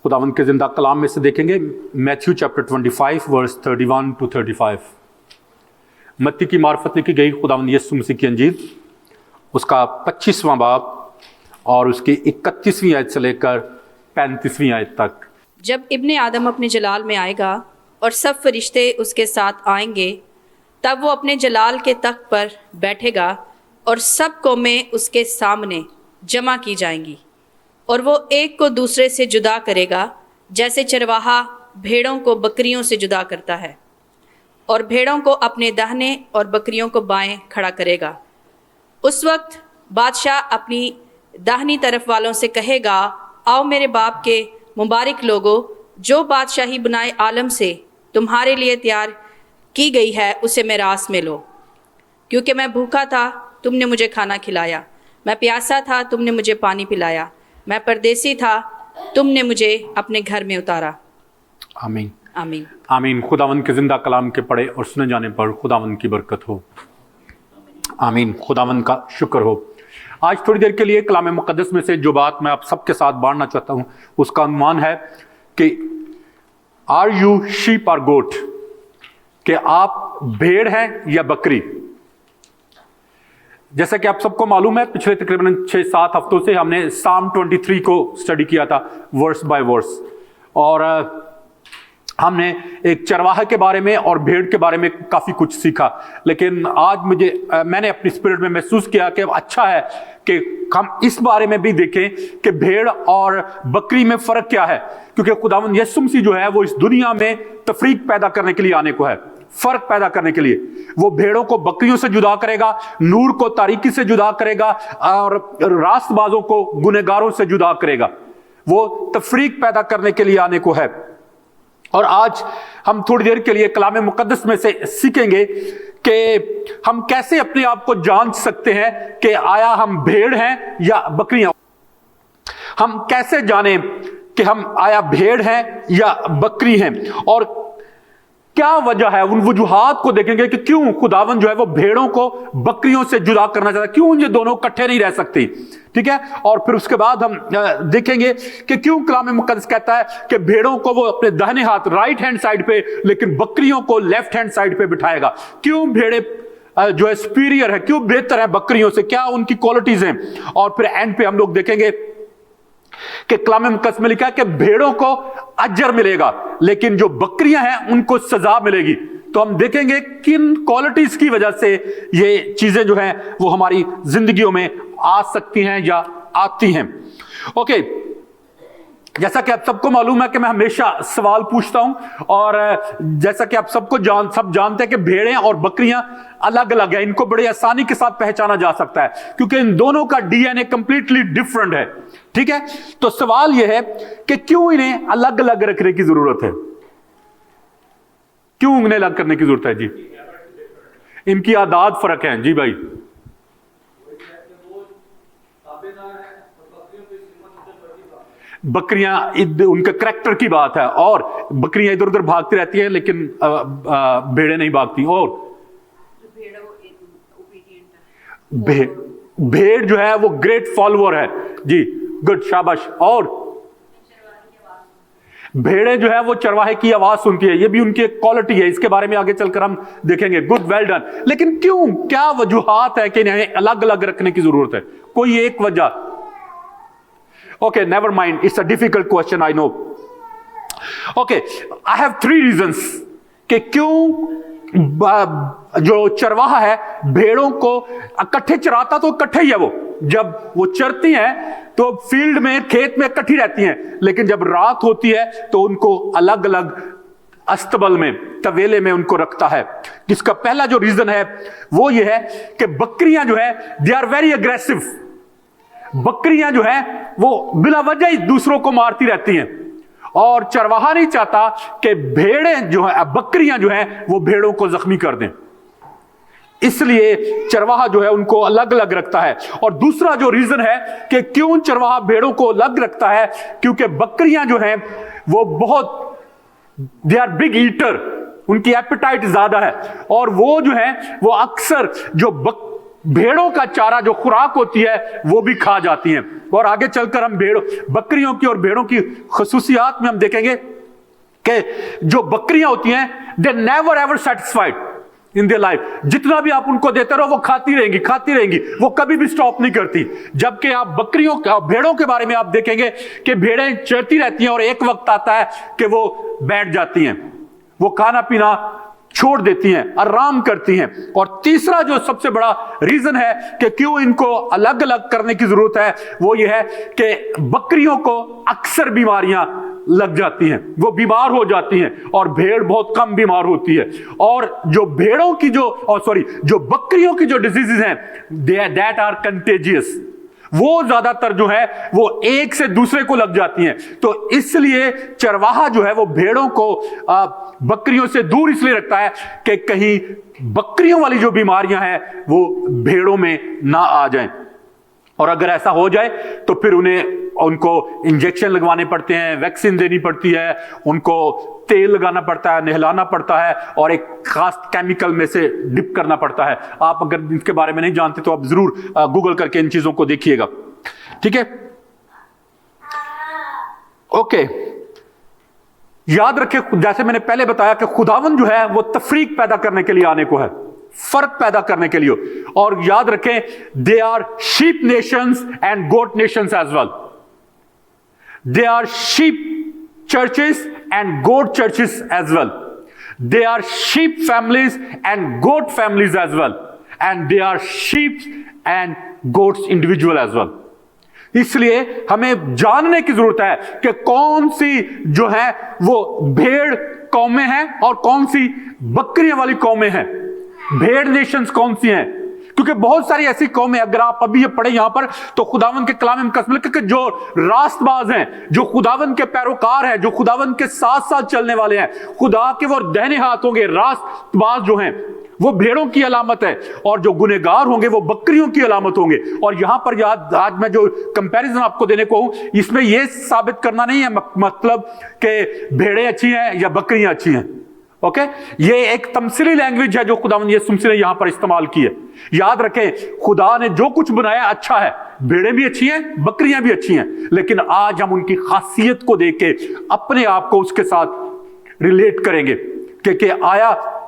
खुदावंद के जिंदा कलाम में से देखेंगे मैथ्यू चैप्टर 25 वर्स 31 टू 35। मत्ती की मार्फत लिखी गई खुदावंद यीशु मसीह की अंजील, उसका 25वां बाब और उसकी 31वीं आयत से लेकर 35वीं आयत तक। जब इब्ने आदम अपने जलाल में आएगा और सब फरिश्ते उसके साथ आएंगे, तब वो अपने जलाल के तख्त पर बैठेगा और सब कौमें उसके सामने जमा की जाएंगी, और वो एक को दूसरे से जुदा करेगा, जैसे चरवाहा भेड़ों को बकरियों से जुदा करता है, और भेड़ों को अपने दाहिने और बकरियों को बाएं खड़ा करेगा। उस वक्त बादशाह अपनी दाहिनी तरफ वालों से कहेगा, आओ मेरे बाप के मुबारक लोगो, जो बादशाही बनाए आलम से तुम्हारे लिए तैयार की गई है, उसे मेरास में लो। क्योंकि मैं भूखा था, तुमने मुझे खाना खिलाया, मैं प्यासा था, तुमने मुझे पानी पिलाया, मैं परदेसी था, तुमने मुझे अपने घर में उतारा। आमीन आमीन आमीन। खुदावंद के जिंदा कलाम के पढ़े और सुने जाने पर खुदावंद की बरकत हो। आमीन। खुदावंद का शुक्र हो। आज थोड़ी देर के लिए कलाम मुकद्दस में से जो बात मैं आप सबके साथ बांटना चाहता हूं, उसका अनुमान है कि आर यू शीप और गोट, कि आप भेड़ हैं या बकरी। जैसा कि आप सबको मालूम है, पिछले तकरीबन 6-7 हफ्तों से हमने साम 23 को स्टडी किया था वर्स बाय वर्स, और हमने एक चरवाहे के बारे में और भेड़ के बारे में काफ़ी कुछ सीखा। लेकिन आज मैंने अपनी स्पिरिट में महसूस किया कि अच्छा है कि हम इस बारे में भी देखें कि भेड़ और बकरी में फ़र्क क्या है, क्योंकि खुदावंद यीशु मसीह जो है वो इस दुनिया में तफरीक पैदा करने के लिए आने को है, फर्क पैदा करने के लिए। वो भेड़ों को बकरियों से जुदा करेगा, नूर को तारीकी से जुदा करेगा, और रास्तबाजों को गुनहगारों से जुदा करेगा। वो तफरीक पैदा करने के लिए आने को है। और आज हम थोड़ी देर के लिए कलाम मुकद्दस में से सीखेंगे कि हम कैसे अपने आप को जांच सकते हैं कि आया हम भेड़ हैं या बकरियां। हम कैसे जानें कि हम आया भेड़ हैं या बकरी हैं, और क्या वजह है, उन वजूहात को देखेंगे कि क्यों खुदावन जो है वो भेड़ों को बकरियों से जुदा करना चाहता है, क्यों ये दोनों इकट्ठे नहीं रह सकती। ठीक है। और फिर उसके बाद हम देखेंगे कि क्यों कलाम मुकद्दस कहता है कि भेड़ों को वो अपने दाहिने हाथ राइट हैंड साइड पे, लेकिन बकरियों को लेफ्ट हैंड साइड पे बिठाएगा। क्यों भेड़े जो है सुपीरियर है, क्यों बेहतर है बकरियों से, क्या उनकी क्वालिटीज हैं। और फिर एंड पे हम लोग देखेंगे कि कलाम मुकद्दस में लिखा है कि भेड़ों को अजर मिलेगा, लेकिन जो बकरियां हैं उनको सजा मिलेगी। तो हम देखेंगे किन क्वालिटीज की वजह से ये चीजें जो हैं वो हमारी जिंदगियों में आ सकती हैं या आती हैं। ओके, जैसा कि आप सबको मालूम है कि मैं हमेशा सवाल पूछता हूं, और जैसा कि आप सबको सब जानते हैं कि भेड़ें और बकरियां अलग अलग है, इनको बड़ी आसानी के साथ पहचाना जा सकता है क्योंकि इन दोनों का डीएनए कंप्लीटली डिफरेंट है। ठीक है। तो सवाल यह है कि क्यों इन्हें अलग अलग रखने की जरूरत है, क्यों इन्हें अलग करने की जरूरत है जी? इनकी आदात फर्क है जी भाई। बकरियां उनके करैक्टर की बात है, और बकरियां इधर उधर भागती रहती हैं, लेकिन भेड़ें नहीं भागती। और भेड़ जो है वो ग्रेट फॉलोअर है जी, गुड, शाबाश। और भेड़ें जो है वो चरवाहे की आवाज सुनती है, ये भी उनकी एक क्वालिटी है, इसके बारे में आगे चलकर हम देखेंगे। Good, well done. लेकिन क्यों, क्या वजूहात है कि इन्हें अलग अलग रखने की जरूरत है? कोई एक वजह? Okay, never mind, it's a difficult question, I know. Okay, I have 3 reasons कि क्यों जो चरवाहा है भेड़ों को इकट्ठे चराता तो इकट्ठे ही है। वो जब वो चरती हैं तो फील्ड में, खेत में इकट्ठी रहती हैं, लेकिन जब रात होती है तो उनको अलग अलग अस्तबल में, तवेले में उनको रखता है। जिसका पहला जो रीजन है वो ये है कि बकरियां जो है दे आर वेरी अग्रेसिव। बकरियां जो है वो बिला वजह ही दूसरों को मारती रहती हैं, और चरवाहा नहीं चाहता कि भेड़ें जो है, बकरियां जो हैं वो भेड़ों को जख्मी कर दें, इसलिए चरवाहा जो है उनको अलग अलग रखता है। और दूसरा जो रीजन है कि क्यों चरवाहा भेड़ों को अलग रखता है, क्योंकि बकरियां जो हैं वो बहुत, दे आर बिग ईटर, उनकी एपेटाइट ज्यादा है, और वो जो है वो अक्सर जो भेड़ों का चारा जो खुराक होती है वो भी खा जाती हैं। और आगे चलकर हम बकरियों की और भेड़ों की खसूसियात में हम देखेंगे कि जो बकरियां होती हैं, they never ever satisfied in their life. जितना भी आप उनको देते रहो वो खाती रहेंगी, वो कभी भी स्टॉप नहीं करती। जबकि आप भेड़ों के बारे में आप देखेंगे कि भेड़ें चरती रहती हैं और एक वक्त आता है कि वो बैठ जाती हैं, वो खाना पीना छोड़ देती हैं, आराम करती हैं। और तीसरा जो सबसे बड़ा रीजन है कि क्यों इनको अलग अलग करने की जरूरत है, वो ये है कि बकरियों को अक्सर बीमारियां लग जाती हैं, वो बीमार हो जाती हैं, और भेड़ बहुत कम बीमार होती है। और जो जो बकरियों की जो डिजीजेस हैं, दैट आर कंटेजियस, वो ज्यादातर जो है वो एक से दूसरे को लग जाती हैं। तो इसलिए चरवाहा जो है वो भेड़ों को बकरियों से दूर इसलिए रखता है कि कहीं बकरियों वाली जो बीमारियां हैं वो भेड़ों में ना आ जाएं। और अगर ऐसा हो जाए तो फिर उनको इंजेक्शन लगवाने पड़ते हैं, वैक्सीन देनी पड़ती है, उनको तेल लगाना पड़ता है, नहलाना पड़ता है, और एक खास केमिकल में से डिप करना पड़ता है। आप अगर इसके बारे में नहीं जानते तो आप जरूर गूगल करके इन चीजों को देखिएगा। ठीक है, ओके। याद रखें, जैसे मैंने पहले बताया कि खुदावन जो है वो तफरीक पैदा करने के लिए आने को है, फर्क पैदा करने के लिए। और याद रखें, they are sheep nations and goat nations as well. They are sheep churches and goat churches as well. They are sheep families and goat families as well. And they are sheep and goats individual as well. इसलिए हमें जानने की जरूरत है कि कौन सी जो है वो भेड़ कौमें हैं और कौन सी बकरियां वाली कौमें हैं, भेड़ नेशंस कौन सी हैं। क्योंकि बहुत सारी ऐसी कौमें, अगर आप अभी ये पढ़े यहां पर, तो खुदावन के कलाम में कसम कि जो रास्तबाज हैं, जो खुदावन के पैरोकार हैं, जो खुदावन के साथ साथ चलने वाले हैं, खुदा के वो दाहिने हाथ होंगे, रास्तबाज जो हैं वो भेड़ों की अलामत है, और जो गुनहगार होंगे वो बकरियों की अलामत होंगे। और यहां पर आज मैं जो कंपैरिजन आपको देने को हूं, इसमें यह साबित करना नहीं है मतलब कि भेड़ें अच्छी हैं या बकरियां अच्छी हैं। ओके, ये एक तमसीली लैंग्वेज है जो खुदावंद यीशु मसीह ने यहां पर इस्तेमाल की है। याद रखें, खुदा ने जो कुछ बनाया अच्छा है, भेड़ें भी अच्छी हैं, बकरियां भी अच्छी हैं, लेकिन आज हम उनकी खासियत को देख के अपने आप को उसके साथ रिलेट करेंगे कि आया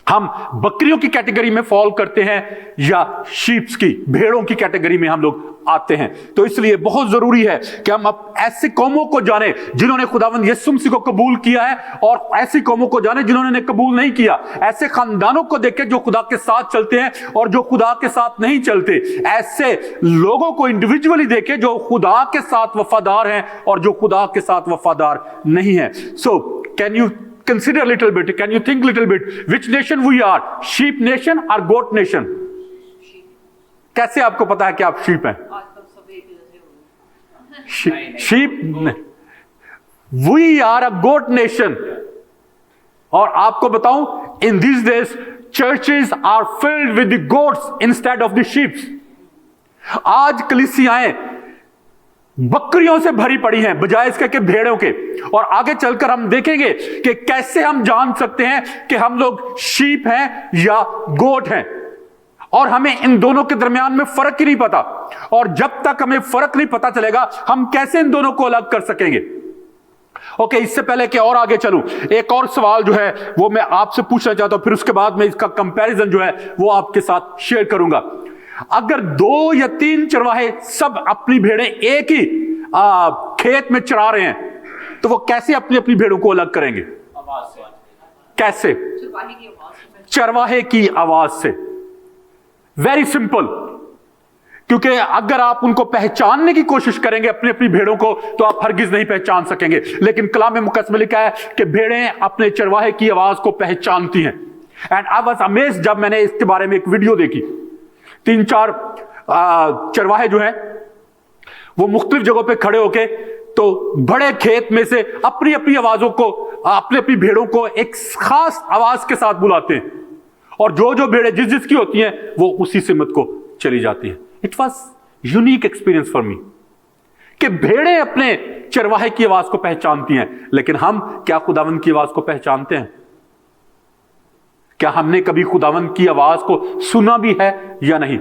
हम बकरियों की कैटेगरी में फॉल करते हैं या शीप्स की, भेड़ों की कैटेगरी में हम लोग आते हैं। तो इसलिए बहुत जरूरी है कि हम अब ऐसी कौमों को जाने जिन्होंने खुदावंद यीशु मसीह को कबूल किया है, और ऐसी कौमों को जाने जिन्होंने कबूल नहीं किया। ऐसे खानदानों को देखें जो खुदा के साथ चलते हैं और जो खुदा के साथ नहीं चलते। ऐसे लोगों को इंडिविजुअली देखें जो खुदा के साथ वफादार हैं और जो खुदा के साथ वफादार नहीं है। So can you consider a little bit, can you think a little bit, which nation we are, sheep nation or goat nation? कैसे आपको पता है कि आप शीप हैं? Sheep, we are a goat nation। और आपको बताऊं, in these days churches are filled with the goats instead of the sheep। आज कलीसियाएं बकरियों से भरी पड़ी हैं बजाय इसके कि भेड़ों के। और आगे चलकर हम देखेंगे कि कैसे हम जान सकते हैं कि हम लोग शीप हैं या गोट हैं, और हमें इन दोनों के दरमियान में फर्क ही नहीं पता। और जब तक हमें फर्क नहीं पता चलेगा, हम कैसे इन दोनों को अलग कर सकेंगे। ओके, इससे पहले कि और आगे चलूं, एक और सवाल जो है वो मैं आपसे पूछना चाहता हूं, फिर उसके बाद मैं इसका कंपैरिजन जो है वो आपके साथ शेयर करूंगा। अगर 2 या 3 चरवाहे सब अपनी भेड़ें एक ही खेत में चरा रहे हैं, तो वो कैसे अपनी अपनी भेड़ों को अलग करेंगे? कैसे? चरवाहे की आवाज से। Very simple. क्योंकि अगर आप उनको पहचानने की कोशिश करेंगे अपनी अपनी भेड़ों को, तो आप हरगिज नहीं पहचान सकेंगे। लेकिन कलाम मुकद्दस में लिखा है कि भेड़ें अपने चरवाहे की आवाज को पहचानती हैं। एंड आई वाज अमेज्ड जब मैंने इसके बारे में एक वीडियो देखी। 3-4 चरवाहे जो हैं वो मुख्तलिफ जगहों पे खड़े होके, तो बड़े खेत में से अपनी अपनी आवाजों को, अपनी अपनी भेड़ों को एक खास आवाज के साथ बुलाते हैं, और जो जो भेड़ें जिस जिसकी होती हैं वो उसी सिमत को चली जाती हैं। It was unique experience for me कि भेड़ें अपने चरवाहे की आवाज को पहचानती हैं, लेकिन हम क्या खुदावंद की आवाज को पहचानते हैं? क्या हमने कभी खुदावंद की आवाज को सुना भी है या नहीं?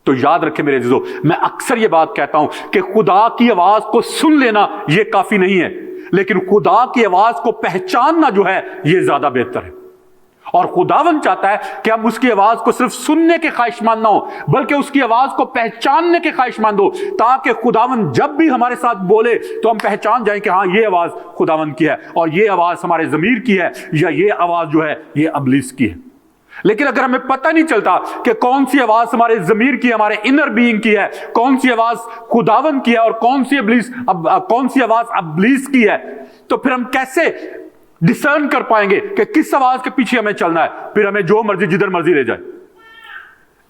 तो याद रखें मेरे अजीजों, मैं अक्सर ये बात कहता हूं कि खुदा की आवाज को सुन लेना यह काफी नहीं है, लेकिन खुदा की आवाज को पहचानना जो है यह ज्यादा बेहतर है। और खुदावन चाहता है कि हम उसकी आवाज को सिर्फ सुनने के ख्वाहिशमंद ना हो, बल्कि उसकी आवाज को पहचानने के ख्वाहिशमंद हो, ताकि खुदावन जब भी हमारे साथ बोले तो हम पहचान जाएं कि हाँ, ये आवाज खुदावन की है और ये आवाज हमारे ज़मीर की है या ये आवाज जो है ये इब्लीस की है। लेकिन अगर हमें पता नहीं चलता कि कौन सी आवाज हमारे ज़मीर की, हमारे इनर बीइंग की है, कौन सी आवाज खुदावन की है और कौन सी आवाज इब्लीस की है, तो फिर हम कैसे डिसर्न कर पाएंगे कि किस आवाज के पीछे हमें चलना है? फिर हमें जो मर्जी जिधर मर्जी ले जाए,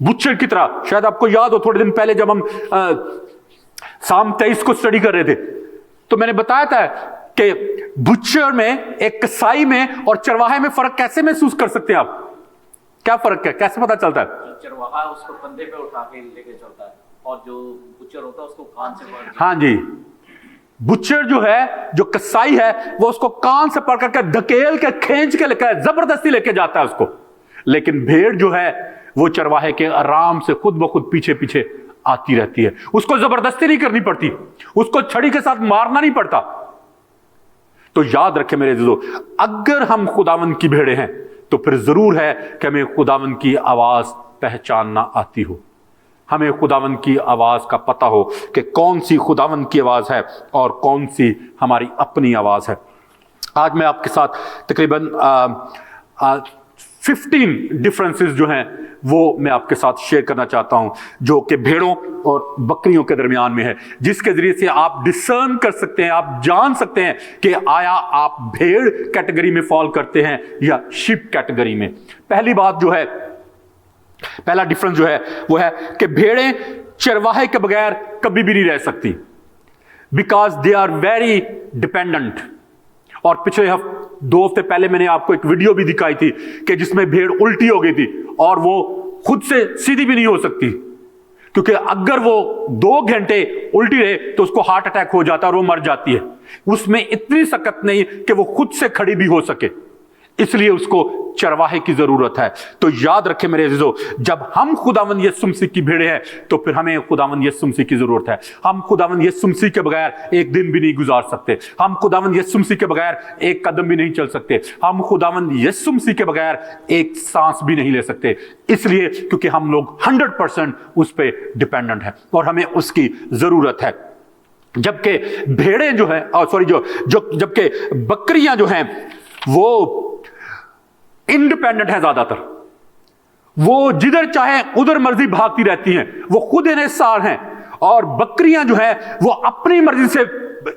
बुच्चर की तरह। शायद आपको याद हो, थोड़े दिन पहले जब हम साम 23 को स्टडी कर रहे थे, तो मैंने बताया था कि बुच्चर में, एक कसाई में और चरवाहे में फर्क कैसे महसूस कर सकते हैं आप? क्या फर्क है, कैसे पता चलता है? जो चरवाहा उसको कंधे पे उठा के लेके चलता है और जो बुच्चर होता है उसको कान से पकड़ के। हाँ जी, बुच्चर जो है, जो कसाई है, वो उसको कान से पकड़ कर धकेल के खींच के लेकर जबरदस्ती लेके जाता है उसको। लेकिन भेड़ जो है वो चरवाहे के आराम से खुद ब खुद पीछे पीछे आती रहती है, उसको जबरदस्ती नहीं करनी पड़ती, उसको छड़ी के साथ मारना नहीं पड़ता। तो याद रखें मेरे दोस्तों, अगर हम खुदावन की भेड़े हैं तो फिर जरूर है कि हमें खुदावन की आवाज पहचानना आती हो, हमें खुदावन की आवाज का पता हो कि कौन सी खुदावन की आवाज है और कौन सी हमारी अपनी आवाज है। आज मैं आपके साथ तकरीबन 15 डिफरेंसेस जो हैं वो मैं आपके साथ शेयर करना चाहता हूं, जो कि भेड़ों और बकरियों के दरमियान में है, जिसके जरिए से आप डिसर्न कर सकते हैं, आप जान सकते हैं कि आया आप भेड़ कैटेगरी में फॉल करते हैं या शिप कैटेगरी में। पहली बात जो है, पहला डिफरेंस जो है वो है कि भेड़ें चरवाहे के बगैर कभी भी नहीं रह सकती, because they are very dependent. और पिछले 2 हफ्ते पहले मैंने आपको एक वीडियो भी दिखाई थी कि जिसमें भेड़ उल्टी हो गई थी और वो खुद से सीधी भी नहीं हो सकती, क्योंकि अगर वो 2 घंटे उल्टी रहे तो उसको हार्ट अटैक हो जाता है और वो मर जाती है। उसमें इतनी सकत नहीं कि वो खुद से खड़ी भी हो सके, इसलिए उसको चरवाहे की जरूरत है। तो याद रखें मेरे अजीजों, जब हम खुदावन यीशु मसीह की भेड़े हैं तो फिर हमें खुदावन यीशु मसीह की जरूरत है। हम खुदावन यीशु मसीह के बगैर एक दिन भी नहीं गुजार सकते, हम खुदावन यीशु मसीह के बगैर एक कदम भी नहीं चल सकते, हम खुदावन यीशु मसीह के बगैर एक सांस भी नहीं ले सकते, इसलिए क्योंकि हम लोग 100% उस पर डिपेंडेंट हैं और हमें उसकी जरूरत है। जबकि भेड़ें जो है, जबकि बकरियां जो हैं वो इंडिपेंडेंट है, ज्यादातर वो जिधर चाहे उधर मर्जी भागती रहती हैं, वो खुद इन्हिसार हैं। और बकरियां जो है वो अपनी मर्जी से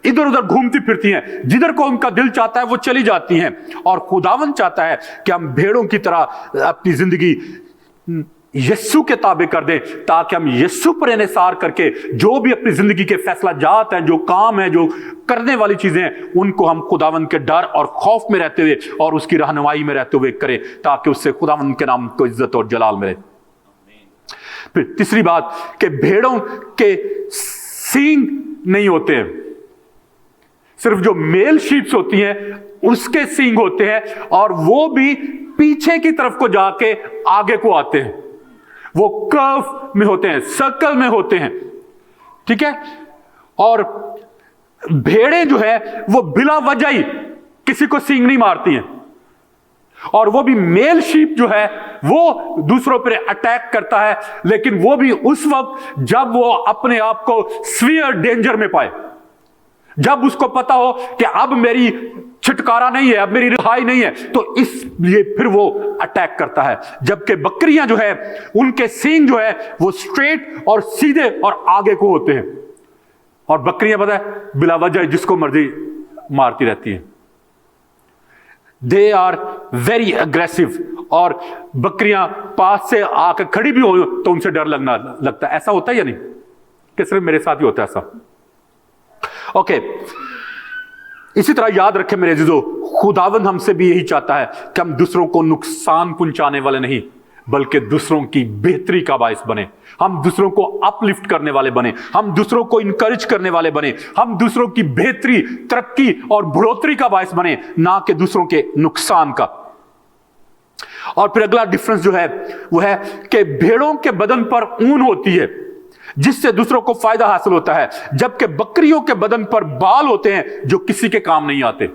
इधर उधर घूमती फिरती हैं, जिधर को उनका दिल चाहता है वो चली जाती हैं। और खुदावन चाहता है कि हम भेड़ों की तरह अपनी जिंदगी यीशु के ताबे कर दें, ताकि हम यीशु पर इन्हिसार करके जो भी अपनी जिंदगी के फैसला जात हैं, जो काम है, जो करने वाली चीजें हैं, उनको हम खुदावन के डर और खौफ में रहते हुए और उसकी रहनुमाई में रहते हुए करें, ताकि उससे खुदावन के नाम को इज्जत और जलाल मिले। फिर तीसरी बात कि भेड़ों के सींग नहीं होते हैं, सिर्फ जो मेल शीप्स होती हैं उसके सींग होते हैं, और वो भी पीछे की तरफ को जाके आगे को आते हैं, वो कर्व में होते हैं, सर्कल में होते हैं, ठीक है। और भेड़ें जो है वो बिला वजह ही किसी को सींग नहीं मारती हैं, और वो भी मेल शीप जो है वो दूसरों पर अटैक करता है, लेकिन वो भी उस वक्त जब वो अपने आप को स्वीयर डेंजर में पाए, जब उसको पता हो कि अब मेरी छुटकारा नहीं है, अब मेरी रिहाई नहीं है, तो इसलिए फिर वो अटैक करता है। जबकि बकरियां जो है उनके सींग जो है वो स्ट्रेट और सीधे और आगे को होते हैं, और बकरियां पता है बिला वजह जिसको मर्जी मारती रहती हैं। दे आर वेरी अग्रेसिव, और बकरियां पास से आकर खड़ी भी हो तो उनसे डर लगता है। ऐसा होता है या नहीं, कि सिर्फ मेरे साथ ही होता है ऐसा? ओके, इसी तरह याद रखें मेरे अजीजों, खुदावन हमसे भी यही चाहता है कि हम दूसरों को नुकसान पहुंचाने वाले नहीं, बल्कि दूसरों की बेहतरी का बायस बने, हम दूसरों को अपलिफ्ट करने वाले बने, हम दूसरों को इनकरेज करने वाले बने, हम दूसरों की बेहतरी, तरक्की और बढ़ोतरी का बायस बने, ना कि दूसरों के नुकसान का। और फिर अगला डिफरेंस जो है वो है कि भेड़ों के बदन पर ऊन होती है जिससे दूसरों को फायदा हासिल होता है, जबकि बकरियों के बदन पर बाल होते हैं जो किसी के काम नहीं आते।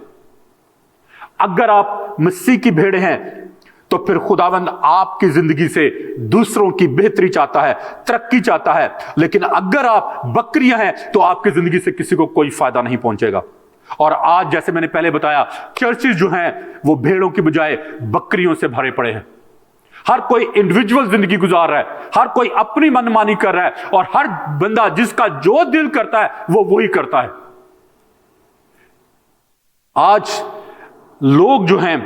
अगर आप मसीह की भेड़ हैं तो फिर खुदावंद आपकी जिंदगी से दूसरों की बेहतरी चाहता है, तरक्की चाहता है। लेकिन अगर आप बकरियां हैं तो आपकी जिंदगी से किसी को कोई फायदा नहीं पहुंचेगा। और आज जैसे मैंने पहले बताया, चर्चेस जो हैं वो भेड़ों की बजाय बकरियों से भरे पड़े हैं। हर कोई इंडिविजुअल जिंदगी गुजार रहा है, हर कोई अपनी मनमानी कर रहा है और हर बंदा जिसका जो दिल करता है वो वही करता है। आज लोग जो हैं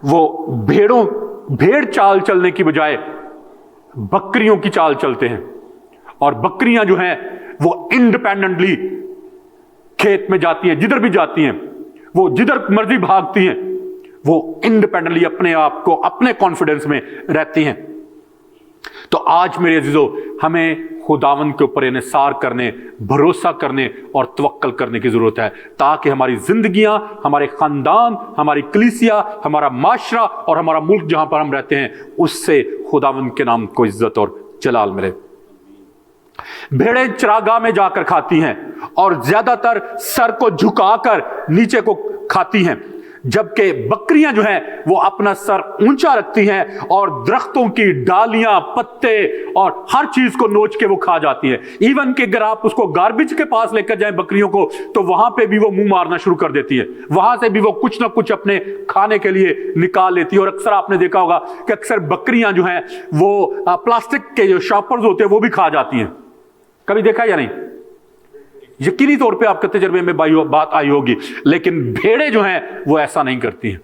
वो भेड़ चाल चलने की बजाय बकरियों की चाल चलते हैं, और बकरियां जो हैं वो इंडिपेंडेंटली खेत में जाती हैं, जिधर भी जाती हैं, वो जिधर मर्जी भागती हैं, वो इंडिपेंडेंटली अपने आप को, अपने कॉन्फिडेंस में रहती हैं। तो आज मेरे अजीजों, हमें खुदावंद के ऊपर इन्हिसार करने, भरोसा करने और तवक्कल करने की जरूरत है, ताकि हमारी जिंदगियां, हमारे खानदान, हमारी कलीसिया, हमारा माशरा और हमारा मुल्क जहां पर हम रहते हैं, उससे खुदावंद के नाम को इज्जत और जलाल मिले। भेड़ें चरागाह में जाकर खाती हैं और ज्यादातर सर को झुकाकर नीचे को खाती हैं, जबकि बकरियां जो हैं वो अपना सर ऊंचा रखती हैं और दरख्तों की डालियां, पत्ते और हर चीज को नोच के वो खा जाती हैं। इवन कि अगर आप उसको गार्बेज के पास लेकर जाएं बकरियों को, तो वहां पे भी वो मुंह मारना शुरू कर देती है, वहां से भी वो कुछ ना कुछ अपने खाने के लिए निकाल लेती है। और अक्सर आपने देखा होगा कि अक्सर बकरियां जो हैं वो प्लास्टिक के जो शॉपर्स होते हैं वो भी खा जाती हैं। कभी देखा या नहीं? यकीनी तौर पे आपके तजर्बे में बात आई होगी। लेकिन भेड़ें जो हैं वो ऐसा नहीं करती हैं।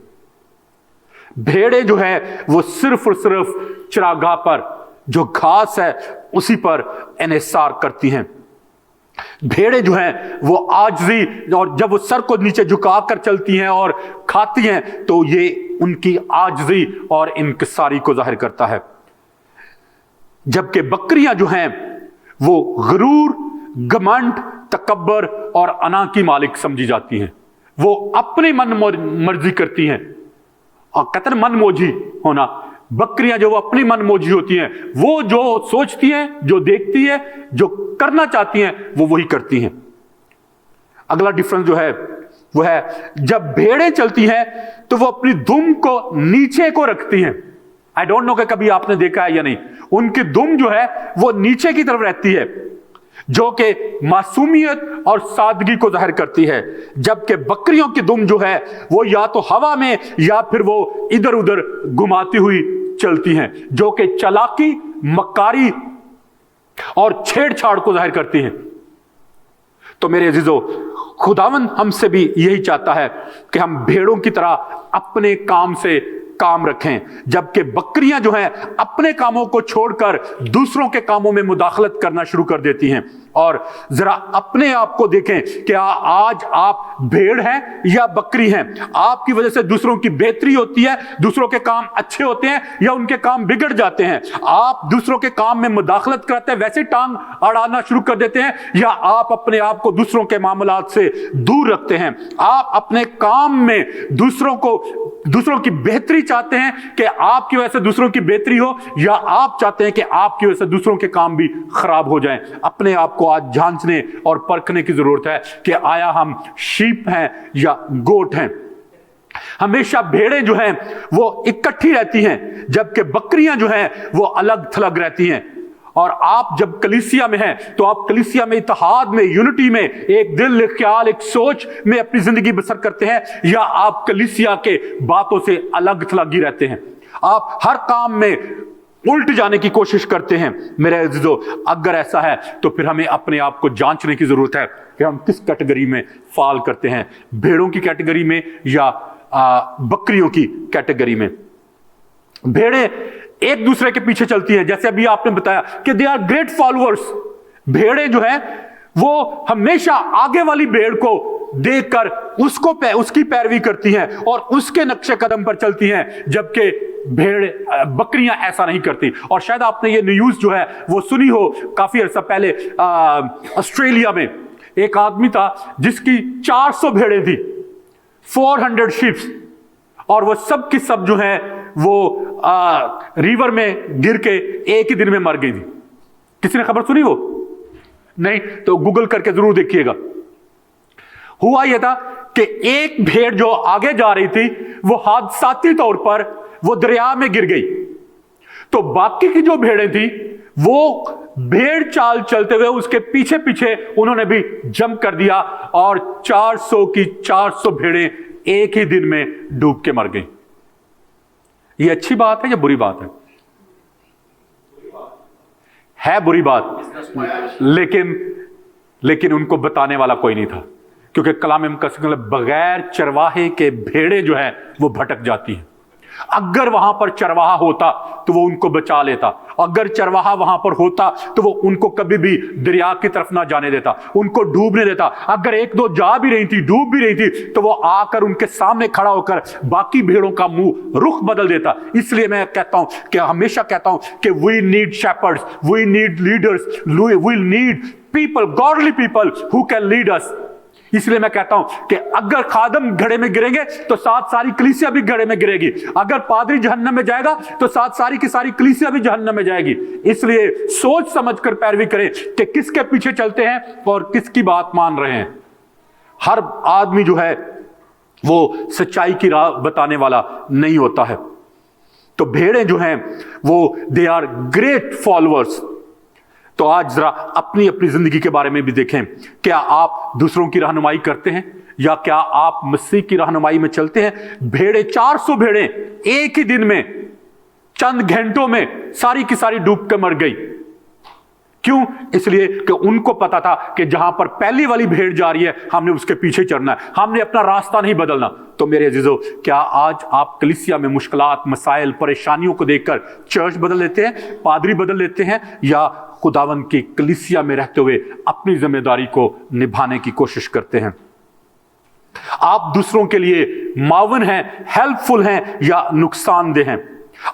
भेड़ें जो है वो सिर्फ और सिर्फ चरागाह पर जो घास है उसी पर इन्हिसार करती हैं। भेड़ें जो हैं वो आजिज़ी, और जब वो सर को नीचे झुकाकर चलती हैं और खाती हैं तो ये उनकी आजिज़ी और इनकिसारी को जाहिर करता है। जबकि बकरियां जो हैं वो गुरूर, घमंड, तकब्बर और अना की मालिक समझी जाती हैं। वो अपनी मन मर्जी करती हैं, और कहते हैं मनमोजी होना। बकरियां जो वो अपनी मनमोजी होती हैं, वो जो सोचती हैं, जो देखती है, जो करना चाहती हैं, वो वही करती हैं। अगला डिफरेंस जो है वो है, जब भेड़ें चलती हैं तो वो अपनी दुम को नीचे को रखती हैं। आई डोंट नो कि कभी आपने देखा है या नहीं, उनकी दुम जो है वो नीचे की तरफ रहती है, जो कि मासूमियत और सादगी को जाहिर करती है। जबकि बकरियों की दुम जो है वो या तो हवा में या फिर वो इधर उधर घुमाती हुई चलती हैं, जो कि चालाकी, मक्कारी और छेड़छाड़ को जाहिर करती हैं। तो मेरे अजीजों, खुदावंद हमसे भी यही चाहता है कि हम भेड़ों की तरह अपने काम से काम रखें, जबकि बकरियां जो हैं अपने कामों को छोड़कर दूसरों के कामों में मुदाखलत करना शुरू कर देती हैं। और जरा अपने आप को देखें कि आज आप भेड़ हैं या बकरी हैं। आपकी वजह से दूसरों की बेहतरी होती है, दूसरों के काम अच्छे होते हैं या उनके काम बिगड़ जाते हैं। आप दूसरों के काम में मुदाखलत करते हैं, वैसे टांग अड़ाना शुरू कर देते हैं, या आप अपने आप को दूसरों के मामलात से दूर रखते हैं। आप अपने काम में दूसरों की बेहतरी चाहते हैं कि आपकी वजह से दूसरों की बेहतरी हो, या आप चाहते हैं कि आपकी वजह से दूसरों के काम भी खराब हो जाएं। अपने आप को आज जांचने और परखने की जरूरत है कि आया हम शीप हैं या गोट हैं। हमेशा भेड़ें जो हैं वो इकट्ठी रहती हैं, जबकि बकरियां जो हैं वो अलग थलग रहती हैं। और आप जब कलीसिया में हैं तो आप कलीसिया में इत्तेहाद में, यूनिटी में, एक दिल, एक ख्याल, एक सोच में अपनी जिंदगी बसर करते हैं, या आप कलीसिया के बातों से अलग थलग ही रहते हैं। आप हर काम में उल्ट जाने की कोशिश करते हैं। मेरे अजीजों, अगर ऐसा है तो फिर हमें अपने आप को जांचने की जरूरत है कि हम किस कैटेगरी में फॉल करते हैं, भेड़ों की कैटेगरी में या बकरियों की कैटेगरी में। भेड़ें एक दूसरे के पीछे चलती हैं, जैसे अभी आपने बताया कि दे आर ग्रेट फॉलोअर्स। भेड़ें जो है वो हमेशा आगे वाली भेड़ को देखकर उसकी पैरवी करती हैं और उसके नक्शे कदम पर चलती हैं, जबकि बकरियां ऐसा नहीं करती। और शायद आपने ये न्यूज जो है वो सुनी हो, काफी अर्सा पहले ऑस्ट्रेलिया में एक आदमी था जिसकी 400 भेड़ें थी, 400 शीप्स, और वो सब की सब जो है वो रिवर में गिर के एक ही दिन में मर गई थी। किसी ने खबर सुनी वो? नहीं तो गूगल करके जरूर देखिएगा। हुआ यह था कि एक भेड़ जो आगे जा रही थी वो हादसाती तौर पर वो दरिया में गिर गई, तो बाकी की जो भेड़ें थी वो भेड़ चाल चलते हुए उसके पीछे पीछे उन्होंने भी जंप कर दिया और 400 की 400 भेड़ें एक ही दिन में डूब के मर गई। ये अच्छी बात है या बुरी बात है? है बुरी बात, लेकिन उनको बताने वाला कोई नहीं था, क्योंकि कलाम मुकद्दस बगैर चरवाहे के भेड़ें जो है वो भटक जाती हैं। अगर वहां पर चरवाहा होता तो वो उनको बचा लेता, अगर चरवाहा वहां पर होता तो वो उनको कभी भी दरिया की तरफ ना जाने देता, उनको डूबने देता। अगर एक दो जा भी रही थी, डूब भी रही थी, तो वो आकर उनके सामने खड़ा होकर बाकी भेड़ों का मुंह रुख बदल देता। इसलिए मैं कहता हूं कि हमेशा कहता हूं कि we need shepherds, we need leaders, we need people, godly people who can lead us. इसलिए मैं कहता हूं कि अगर खादम घड़े में गिरेंगे तो साथ सारी कलीसिया भी घड़े में गिरेगी, अगर पादरी जहन्नम में जाएगा तो साथ सारी की सारी कलीसिया भी जहन्नम में जाएगी। इसलिए सोच समझकर पैरवी करें कि किसके पीछे चलते हैं और किसकी बात मान रहे हैं। हर आदमी जो है वो सच्चाई की राह बताने वाला नहीं होता है। तो भेड़ें जो हैं वो दे आर ग्रेट फॉलोअर्स। तो आज जरा अपनी अपनी जिंदगी के बारे में भी देखें। क्या आप दूसरों की रहनुमाई करते हैं या क्या आप मसीह की रहनुमाई में चलते हैं? भेड़ें, 400 भेड़ें एक ही दिन में, चंद घंटों में सारी की सारी डूब कर मर गई। क्यों? इसलिए कि उनको पता था कि जहां पर पहली वाली भेड़ जा रही है हमने उसके पीछे चढ़ना है, हमने अपना रास्ता नहीं बदलना। तो मेरे अजीजों, क्या आज आप कलीसिया में मुश्किलात, मसाइल, परेशानियों को देखकर चर्च बदल लेते हैं, पादरी बदल लेते हैं, या खुदावन की कलीसिया में रहते हुए अपनी जिम्मेदारी को निभाने की कोशिश करते हैं? आप दूसरों के लिए मावन हैं, हेल्पफुल हैं या नुकसानदेह हैं?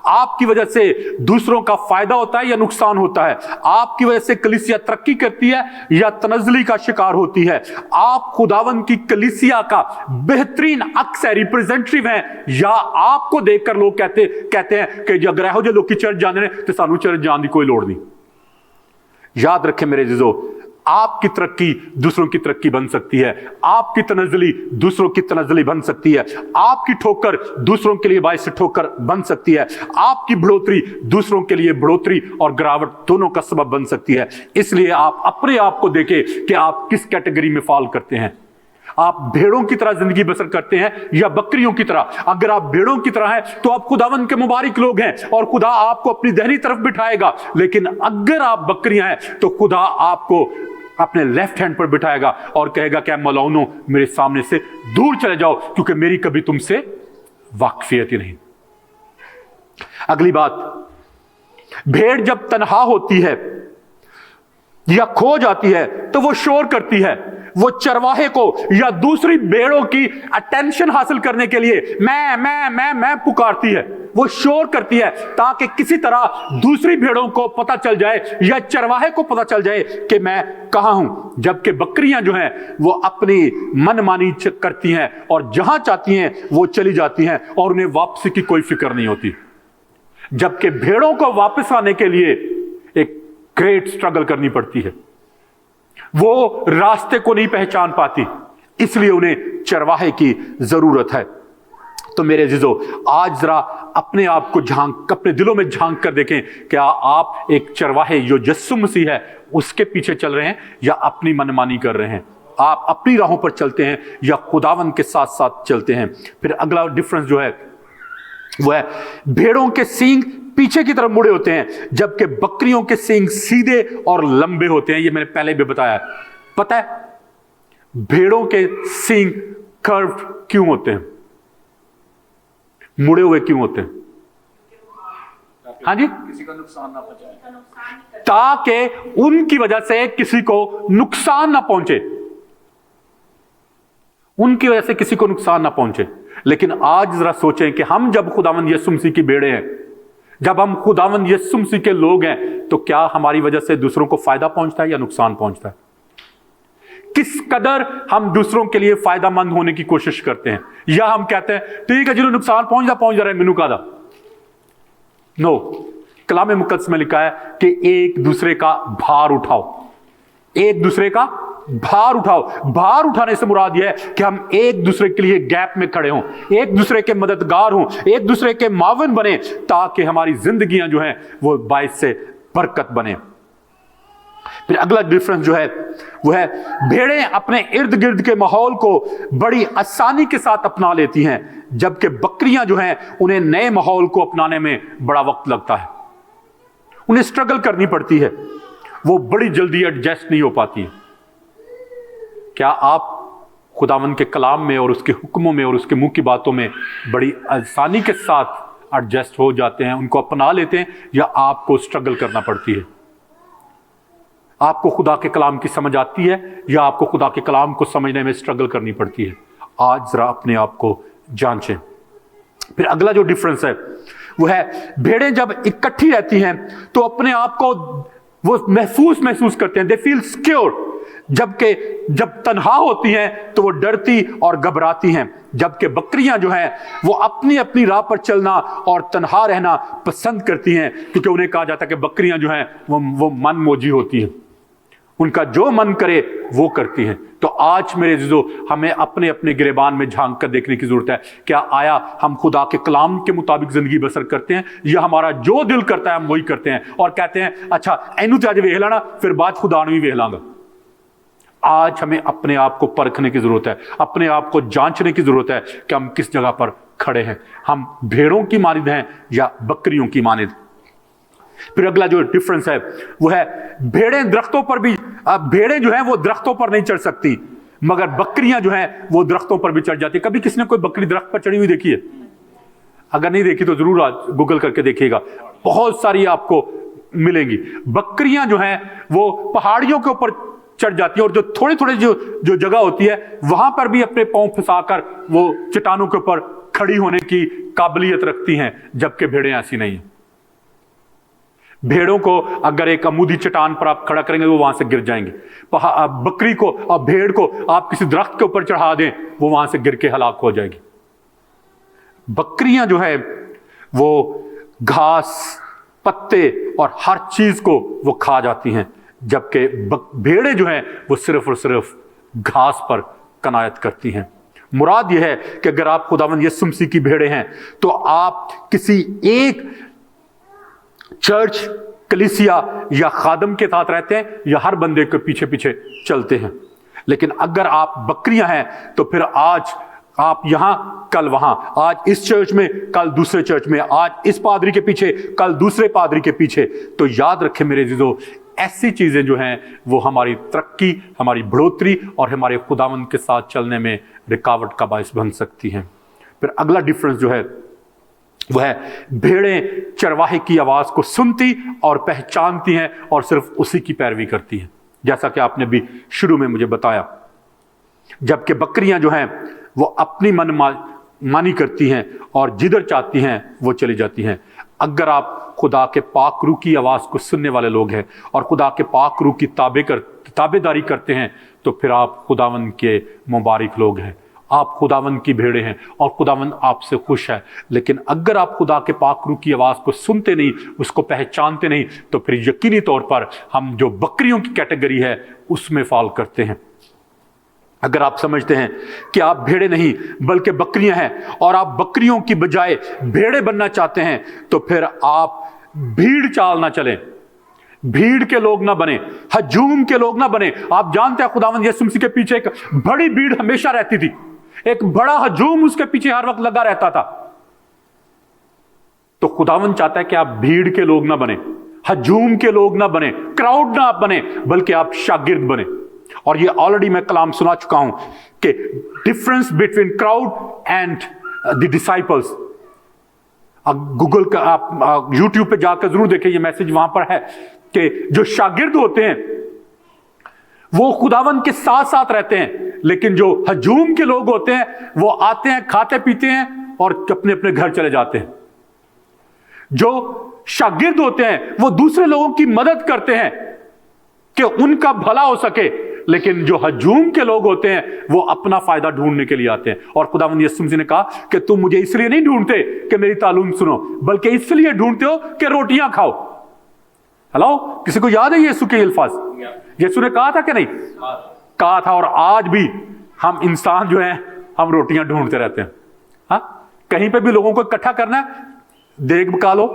आपकी वजह से दूसरों का फायदा होता है या नुकसान होता है? आपकी वजह से कलीसिया तरक्की करती है या तनज़्ज़ुली का शिकार होती है? आप खुदावन की कलीसिया का बेहतरीन अक्स है, रिप्रेजेंटेटिव हैं, या आपको देखकर लोग कहते हैं कि अगर ਇਹੋ ਜਿਹੇ लोग चर्च जाने ने तो सानू चर्च जाने की कोई लोड़ नहीं। याद रखें मेरे अजीजों, आपकी तरक्की दूसरों की तरक्की बन सकती है, आपकी तनज़्ज़ुली दूसरों की तनज़्ज़ुली बन सकती है, आपकी ठोकर दूसरों के लिए बाइस ठोकर बन सकती है, आपकी बढ़ोतरी दूसरों के लिए बढ़ोतरी और गिरावट दोनों का सबब बन सकती है। इसलिए आप अपने आप को देखें कि आप किस कैटेगरी में फॉल करते हैं। आप भेड़ों की तरह जिंदगी बसर करते हैं या बकरियों की तरह? अगर आप भेड़ों की तरह हैं तो आप खुदावन के मुबारक लोग हैं और खुदा आपको अपनी दाहिनी तरफ बिठाएगा। लेकिन अगर आप बकरियां हैं तो खुदा आपको अपने लेफ्ट हैंड पर बिठाएगा और कहेगा क्या मलौनो, मेरे सामने से दूर चले जाओ, क्योंकि मेरी कभी तुमसे वाकफियत ही नहीं। अगली बात, भेड़ जब तन्हा होती है या खो जाती है तो वो शोर करती है। वो चरवाहे को या दूसरी भेड़ों की अटेंशन हासिल करने के लिए मैं पुकारती है, वो शोर करती है ताकि किसी तरह दूसरी भेड़ों को पता चल जाए या चरवाहे को पता चल जाए कि मैं कहां हूं। जबकि बकरियां जो हैं वो अपनी मनमानी करती हैं और जहां चाहती हैं वो चली जाती हैं और उन्हें वापसी की कोई फिक्र नहीं होती। जबकि भेड़ों को वापस आने के लिए एक ग्रेट स्ट्रगल करनी पड़ती है, वो रास्ते को नहीं पहचान पाती, इसलिए उन्हें चरवाहे की जरूरत है। तो मेरे अजीजों, आज जरा अपने आप को अपने दिलों में झांक कर देखें, क्या आप एक चरवाहे जो यीशु मसीह है उसके पीछे चल रहे हैं या अपनी मनमानी कर रहे हैं? आप अपनी राहों पर चलते हैं या खुदावन के साथ साथ चलते हैं? फिर अगला डिफरेंस जो है वो है, भेड़ों के सींग पीछे की तरफ मुड़े होते हैं जबकि बकरियों के सींग सीधे और लंबे होते हैं। ये मैंने पहले भी बताया। पता है भेड़ों के सींग कर्व क्यों होते हैं, मुड़े हुए क्यों होते हैं? हाँ जी, किसी को नुकसान ना पहुंचे, ताकि उनकी वजह से किसी को नुकसान ना पहुंचे, उनकी वजह से किसी को नुकसान ना पहुंचे। लेकिन आज जरा सोचें कि हम जब खुदावंद यीशु मसीह की भेड़ें हैं, जब हम खुदावंद यीशु मसीह के लोग हैं, तो क्या हमारी वजह से दूसरों को फायदा पहुंचता है या नुकसान पहुंचता है? किस कदर हम दूसरों के लिए फायदामंद होने की कोशिश करते हैं, या हम कहते हैं ठीक है जिन्होंने नुकसान पहुंच जा रहे, मैनू कादा नो, कलाम मुकद्दस में लिखा है कि एक दूसरे का भार उठाओ, एक दूसरे का भार उठाओ। भार उठाने से मुराद यह है कि हम एक दूसरे के लिए गैप में खड़े हों, एक दूसरे के मददगार हों, एक दूसरे के मावन बने, ताकि हमारी जिंदगियां जो हैं वो बाइस से बरकत बने। फिर अगला डिफरेंस जो है वो है, भेड़ें अपने इर्द गिर्द के माहौल को बड़ी आसानी के साथ अपना लेती हैं, जबकि बकरियां जो हैं उन्हें नए माहौल को अपनाने में बड़ा वक्त लगता है, उन्हें स्ट्रगल करनी पड़ती है, वो बड़ी जल्दी एडजस्ट नहीं हो पाती है। क्या आप खुदावन के कलाम में और उसके हुक्मों में और उसके मुंह की बातों में बड़ी आसानी के साथ एडजस्ट हो जाते हैं, उनको अपना लेते हैं, या आपको स्ट्रगल करना पड़ती है? आपको खुदा के कलाम की समझ आती है या आपको खुदा के कलाम को समझने में स्ट्रगल करनी पड़ती है? आज जरा अपने आप को जांचें। फिर अगला जो डिफरेंस है वो है, भेड़ें जब इकट्ठी रहती हैं तो अपने आप को वो महसूस करते हैं, दे फील सिक्योर। जबकि जब तन्हा होती हैं तो वो डरती और घबराती हैं। जबकि बकरियां जो हैं वो अपनी अपनी राह पर चलना और तन्हा रहना पसंद करती हैं, क्योंकि उन्हें कहा जाता है कि बकरियां जो हैं वो मनमोजी होती हैं, उनका जो मन करे वो करती हैं। तो आज मेरे अज़ीज़ों, हमें अपने अपने गिरेबान में झांक कर देखने की जरूरत है, क्या आया हम खुदा के कलाम के मुताबिक जिंदगी बसर करते हैं, या हमारा जो दिल करता है हम वही करते हैं और कहते हैं अच्छा एनू तो आज वेख लाना, फिर बाद खुदा भी वेख लांगा। आज हमें अपने आप को परखने की जरूरत है, अपने आप को जांचने की जरूरत है कि हम किस जगह पर खड़े हैं, हम भेड़ों की मानिद हैं या बकरियों की मानिद। फिर अगला जो डिफरेंस है वो है, भेड़ें दरख्तों पर भी, भेड़ें जो हैं वो दरख्तों पर नहीं चढ़ सकती, मगर बकरियां जो हैं वो दरख्तों पर भी चढ़ जाती है। कभी किसी ने कोई बकरी दरख्त पर चढ़ी हुई देखी है? अगर नहीं देखी तो जरूर आज गूगल करके देखिएगा, बहुत सारी आपको मिलेंगी। बकरियां जो हैं वो पहाड़ियों के ऊपर चढ़ जाती है और जो थोड़ी थोड़ी जो जगह होती है वहां पर भी अपने पांव फंसाकर वो चट्टानों के ऊपर खड़ी होने की काबिलियत रखती हैं, जबकि भेड़ें ऐसी नहीं हैं। भेड़ों को अगर एक अमूदी चट्टान पर आप खड़ा करेंगे वो वहां से गिर जाएंगे। बकरी को और भेड़ को आप किसी दरख्त के ऊपर चढ़ा दें वो वहां से गिर के हलाक हो जाएगी। बकरियां जो है वो घास, पत्ते और हर चीज को वो खा जाती हैं, जबकि भेड़ें जो हैं वो सिर्फ और सिर्फ घास पर कनायत करती हैं। मुराद यह है कि अगर आप खुदावंद यीशु मसीह की भेड़ें हैं तो आप किसी एक चर्च, कलीसिया या खादम के साथ रहते हैं या हर बंदे के पीछे पीछे चलते हैं। लेकिन अगर आप बकरियां हैं तो फिर आज आप यहां कल वहां, आज इस चर्च में कल दूसरे चर्च में, आज इस पादरी के पीछे कल दूसरे पादरी के पीछे। तो याद रखें मेरे अज़ीज़ों, ऐसी चीजें जो हैं वो हमारी तरक्की, हमारी बढ़ोतरी और हमारे खुदावंद के साथ चलने में रुकावट का बायस बन सकती हैं। फिर अगला डिफरेंस जो है वह है, भेड़ें चरवाहे की आवाज को सुनती और पहचानती हैं और सिर्फ उसी की पैरवी करती हैं, जैसा कि आपने भी शुरू में मुझे बताया। जबकि बकरियां जो हैं वो अपनी मनमानी करती हैं और जिधर चाहती हैं वो चली जाती हैं। अगर आप खुदा के पाक रूह की आवाज को सुनने वाले लोग हैं और खुदा के पाक रूह की ताबेदारी करते हैं तो फिर आप खुदावंद के मुबारक लोग हैं, आप खुदावंद की भेड़े हैं और खुदावंद आपसे खुश है। लेकिन अगर आप खुदा के पाक रूह की आवाज को सुनते नहीं, उसको पहचानते नहीं, तो फिर यकीनी तौर पर हम जो बकरियों की कैटेगरी है उसमें फॉल करते हैं। अगर आप समझते हैं कि आप भेड़े नहीं बल्कि बकरियां हैं और आप बकरियों की बजाय भेड़े बनना चाहते हैं, तो फिर आप भीड़ चाल ना चलें, भीड़ के लोग ना बने, हजूम के लोग ना बने। आप जानते हैं खुदावंद यीशु मसीह के पीछे एक बड़ी भीड़ हमेशा रहती थी, एक बड़ा हजूम उसके पीछे हर वक्त लगा रहता था। तो खुदावंद चाहता है कि आप भीड़ के लोग ना बने, हजूम के लोग ना बने, क्राउड ना आप बने, बल्कि आप शागिर्द बने। और ये ऑलरेडी मैं कलाम सुना चुका हूं कि difference between crowd and the disciples. Google का आप यूट्यूब पे जाकर जरूर देखें, ये मैसेज वहां पर है कि जो शागिर्द होते हैं वो खुदावंद के साथ साथ रहते हैं, लेकिन जो हजूम के लोग होते हैं वो आते हैं, खाते पीते हैं और अपने अपने घर चले जाते हैं। जो शागिर्द होते हैं वो दूसरे लोगों की मदद करते हैं कि उनका भला हो सके, लेकिन जो हजूम के लोग होते हैं वो अपना फायदा ढूंढने के लिए आते हैं। और खुदावंद यीशु मसीह ने कहा कि तुम मुझे इसलिए नहीं ढूंढते कि मेरी तालीम सुनो, बल्कि इसलिए ढूंढते हो कि रोटियां खाओ। हेलो, किसी को याद है यीशु के अल्फाज? यीशु ने कहा था कि नहीं कहा था? और आज भी हम इंसान जो हैं हम रोटियां ढूंढते रहते हैं। हाँ, कहीं पे भी लोगों को इकट्ठा करना है, देख बका लो,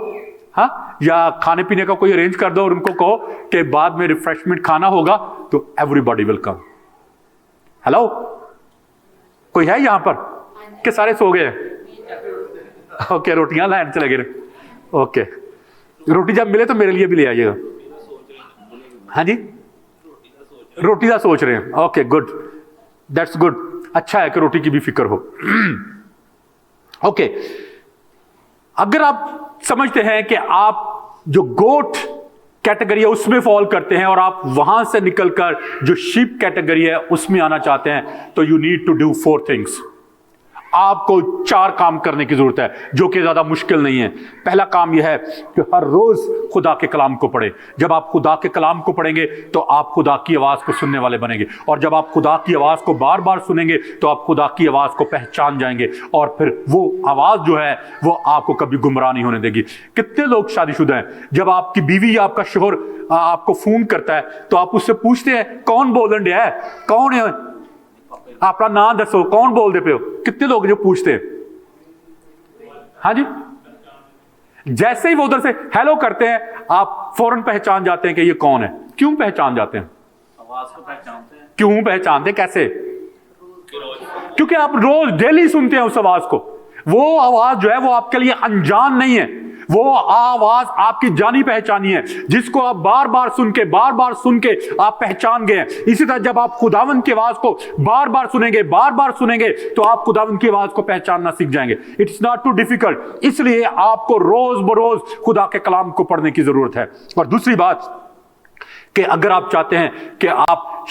हाँ, या खाने पीने का कोई अरेंज कर दो और उनको कहो कि बाद में रिफ्रेशमेंट खाना होगा, तो एवरीबॉडी विल कम। हेलो, कोई है यहां पर कि सारे सो गए? ओके, रोटियां लाइन चले गए। ओके, रोटी जब मिले तो मेरे लिए भी ले आइएगा। हाँ जी, रोटी का सोच रहे हैं। Okay, good, that's good. अच्छा है कि रोटी की भी फिक्र हो। ओके, अगर आप समझते हैं कि आप जो गोट कैटेगरी है उसमें फॉल करते हैं और आप वहां से निकलकर जो शीप कैटेगरी है उसमें आना चाहते हैं, तो you need to do 4 things. आपको 4 काम करने की जरूरत है जो कि ज्यादा मुश्किल नहीं है। पहला काम यह है कि हर रोज खुदा के कलाम को पढ़े। जब आप खुदा के कलाम को पढ़ेंगे तो आप खुदा की आवाज को सुनने वाले बनेंगे, और जब आप खुदा की आवाज को बार बार सुनेंगे तो आप खुदा की आवाज को पहचान जाएंगे, और फिर वो आवाज जो है वो आपको कभी गुमराह नहीं होने देगी। कितने लोग शादीशुदा हैं, जब आपकी बीवी या आपका शोहर आपको फोन करता है तो आप उससे पूछते हैं कौन बोलन डया है, कौन है, अपना नाम दसो, कौन बोलते पे हो? कितने लोग जो पूछते हैं? हाँ जी, जैसे ही वो उधर से हेलो करते हैं आप फौरन पहचान जाते हैं कि ये कौन है। क्यों पहचान जाते हैं? आवाज को पहचानते हैं। क्यों पहचानते हैं? कैसे? क्योंकि आप रोज डेली सुनते हैं उस आवाज को। वो आवाज जो है वो आपके लिए अनजान नहीं है, वो आवाज आपकी जानी पहचानी है, जिसको आप बार बार सुन के आप पहचान गए हैं। इसी तरह जब आप खुदावंद की आवाज को बार बार सुनेंगे तो आप खुदावंद की आवाज को पहचानना सीख जाएंगे। It's not too difficult. इसलिए आपको रोज बरोज खुदा के कलाम को पढ़ने की जरूरत है। और दूसरी बात कि अगर आप चाहते हैं कि आप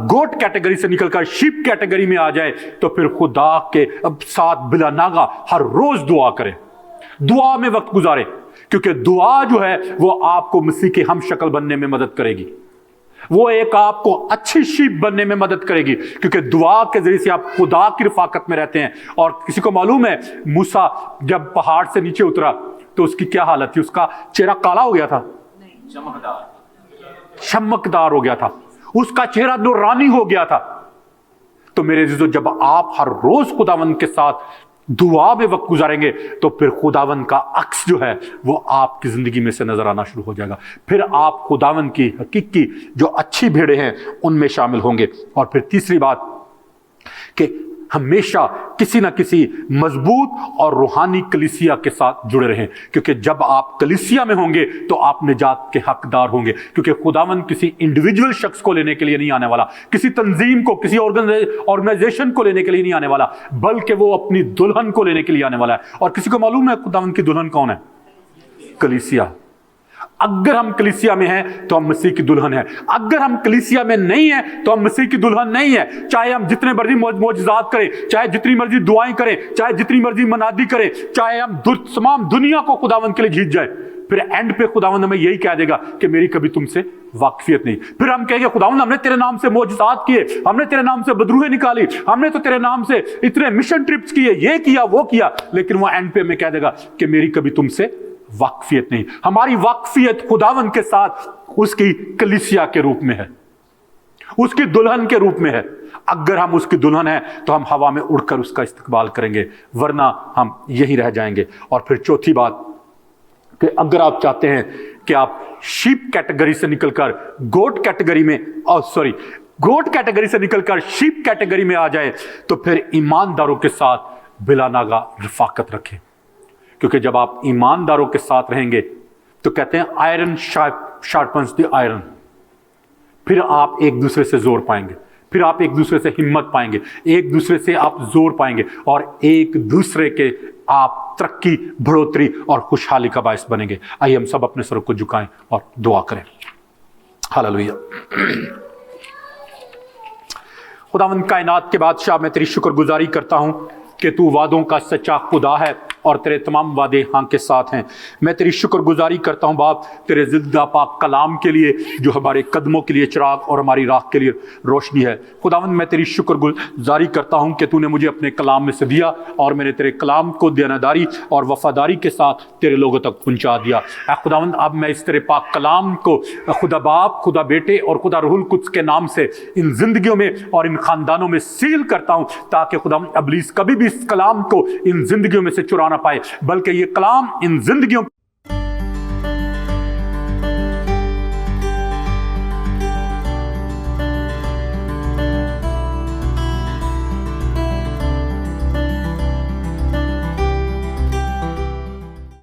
गोट कैटेगरी से निकलकर शीप कैटेगरी में आ जाए, तो फिर खुदा के साथ बिला नागा हर रोज दुआ करें, दुआ में वक्त गुजारे, क्योंकि दुआ जो है वो आपको मसीह के हम शक्ल बनने में मदद करेगी। वो एक आपको अच्छी शीप बनने में मदद करेगी, क्योंकि दुआ के जरिए से आप खुदा की रफाकत में रहते हैं। और किसी को मालूम है मूसा जब पहाड़ से नीचे उतरा तो उसकी क्या हालत थी? उसका चेहरा काला हो गया था, चमकदार हो गया था, उसका चेहरा नूरानी हो गया था। तो मेरे अजीजों, जब आप हर रोज खुदावंद के साथ दुआ में वक्त गुजारेंगे तो फिर खुदावंद का अक्स जो है वो आपकी जिंदगी में से नजर आना शुरू हो जाएगा। फिर आप खुदावंद की हकीकी जो अच्छी भेड़े हैं उनमें शामिल होंगे। और फिर तीसरी बात कि हमेशा किसी ना किसी मजबूत और रूहानी कलीसिया के साथ जुड़े रहें, क्योंकि जब आप कलीसिया में होंगे तो आप निजात के हकदार होंगे। क्योंकि खुदावंद किसी इंडिविजुअल शख्स को लेने के लिए नहीं आने वाला, किसी तंजीम को, किसी ऑर्गेनाइजेशन को लेने के लिए नहीं आने वाला, बल्कि वो अपनी दुल्हन को लेने के लिए आने वाला है। और किसी को मालूम है खुदावंद की दुल्हन कौन है? कलीसिया। अगर हम कलीसिया में हैं तो हम मसीह की दुल्हन है, अगर हम कलीसिया में नहीं हैं तो हम मसीह की दुल्हन नहीं है। चाहे हम जितने मर्जी मौजज़ात करें, चाहे जितनी मर्जी दुआएं करें, चाहे जितनी मर्जी मनादी करें, चाहे हम तमाम दुनिया को खुदावंद के लिए जीत जाए, फिर एंड पे खुदावंद हमें यही कह देगा कि मेरी कभी तुमसे वाकफियत नहीं। फिर हम कहेंगे खुदावंद हमने तेरे नाम से मौजज़ात किए, हमने तेरे नाम से बदरूहें निकाली, हमने तो तेरे नाम से इतने मिशन ट्रिप्स किए, ये किया वो किया, लेकिन वो एंड पे हमें कह देगा कि मेरी कभी तुमसे वाकफियत नहीं। हमारी वाकफियत खुदावंद के साथ उसकी कलीसिया के रूप में है, उसकी दुल्हन के रूप में है। अगर हम उसकी दुल्हन हैं तो हम हवा में उड़कर उसका इस्तकबाल करेंगे, वरना हम यहीं रह जाएंगे। और फिर चौथी बात कि अगर आप चाहते हैं कि आप शीप कैटेगरी से निकलकर गोट कैटेगरी में गोट कैटेगरी से निकलकर शीप कैटेगरी में आ जाए, तो फिर ईमानदारों के साथ बिलानागा रफाकत रखें। क्योंकि जब आप ईमानदारों के साथ रहेंगे तो कहते हैं आयरन शार्पन्स द आयरन, फिर आप एक दूसरे से जोर पाएंगे, फिर आप एक दूसरे से हिम्मत पाएंगे, एक दूसरे से आप जोर पाएंगे, और एक दूसरे के आप तरक्की, बढ़ोतरी और खुशहाली का बायस बनेंगे। आइए हम सब अपने सर को झुकाएं और दुआ करें। हालेलुया। खुदावंद कायनात के बादशाह, मैं तेरी शुक्रगुजारी करता हूं कि तू वादों का सच्चा खुदा है। और तेरे तमाम वादे हाँ के साथ हैं। मैं तेरी शुक्रगुजारी करता हूँ बाप तेरे जिंदा पाक कलाम के लिए, जो हमारे कदमों के लिए चिराग और हमारी राह के लिए रोशनी है। खुदावंद मैं तेरी शुक्रगुजारी करता हूँ कि तूने मुझे अपने कलाम में से दिया और मैंने तेरे कलाम को देनादारी और वफादारी के साथ तेरे लोगों तक पहुँचा दिया। खुदावंद अब मैं इस तेरे पाक कलाम को खुदा बाप, खुदा बेटे और खुदा रूहुल कुद्स के नाम से इन जिंदगियों में और इन खानदानों में सील करता हूँ, ताकि खुदावंद इब्लीस कभी भी इस कलाम को इन जिंदगियों में से चुरा ना पाए, बल्कि ये कलाम इन जिंदगियों